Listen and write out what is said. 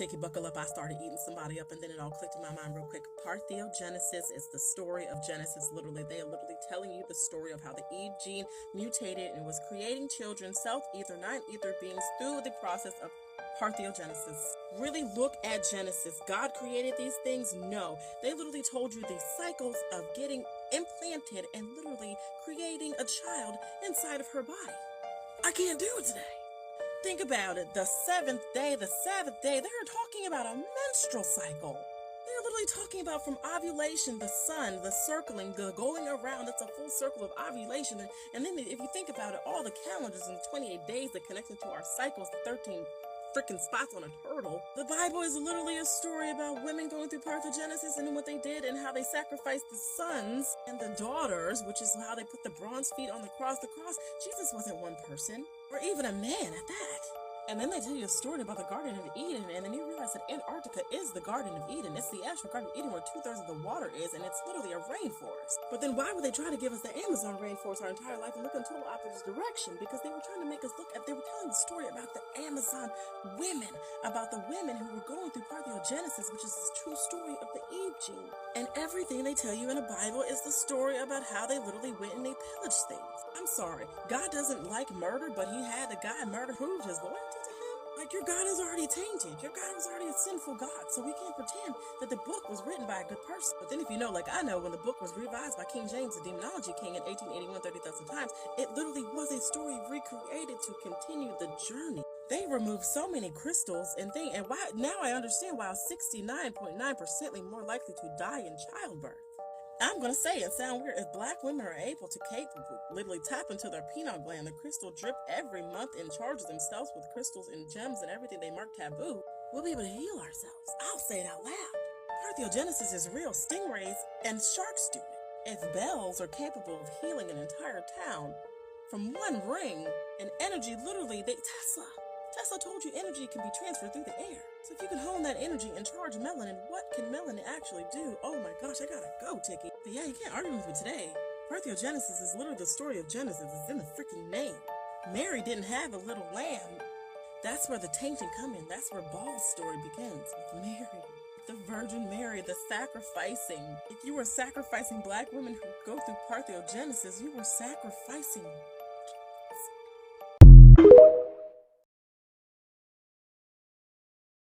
Tiki, buckle up. I started eating somebody up and then it all clicked in my mind real quick. Parthenogenesis is the story of Genesis. Literally, they are literally telling you the story of how the Eve gene mutated and was creating children, self-ether, non-ether beings through the process of parthenogenesis. Really look at Genesis. God created these things? No. They literally told you these cycles of getting implanted and literally creating a child inside of her body. I can't do it today. Think about it. The seventh day, they're talking about a menstrual cycle. They're literally talking about from ovulation, the sun, the circling, the going around. It's a full circle of ovulation. And then if you think about it, all the calendars and the 28 days that connect into our cycles, the 13 freaking spots on a turtle. The Bible is literally a story about women going through parthenogenesis and what they did and how they sacrificed the sons and the daughters, which is how they put the bronze feet on the cross. Jesus wasn't one person, or even a man at that. And then they tell you a story about the Garden of Eden, and then you realize that Antarctica is the Garden of Eden. It's the actual Garden of Eden where 2/3 of the water is, and it's literally a rainforest. But then why would they try to give us the Amazon rainforest our entire life and look in total opposite direction? Because they were trying to make us look at, they were telling the story about the Amazon women, about the women who were going through parthenogenesis, which is the true story of the Eve gene. And everything they tell you in the Bible is the story about how they literally went and they pillaged things. I'm sorry, God doesn't like murder, but he had the guy murder proved his loyalty to him? Like, your God is already tainted. Your God was already a sinful God, so we can't pretend that the book was written by a good person. But then if you know, like I know, when the book was revised by King James, the Demonology King, in 1881, 30,000 times, it literally was a story recreated to continue the journey. They removed so many crystals and things, and why now I understand why 69.9% more likely to die in childbirth. I'm going to say it sound weird. If black women are able to literally tap into their pineal gland, the crystal drip every month and charge themselves with crystals and gems and everything they mark taboo, we'll be able to heal ourselves. I'll say it out loud. Parthenogenesis is real. Stingrays and sharks do it. If bells are capable of healing an entire town from one ring, and energy literally, Tesla told you energy can be transferred through the air. So if you can hone that energy and charge melanin, what can melanin actually do? Oh my gosh, I gotta go, Tiki. But yeah, you can't argue with me today. Parthenogenesis is literally the story of Genesis. It's in the freaking name. Mary didn't have a little lamb. That's where the tainting come in. That's where Ball's story begins, with Mary. The Virgin Mary, the sacrificing. If you were sacrificing black women who go through parthenogenesis, you were sacrificing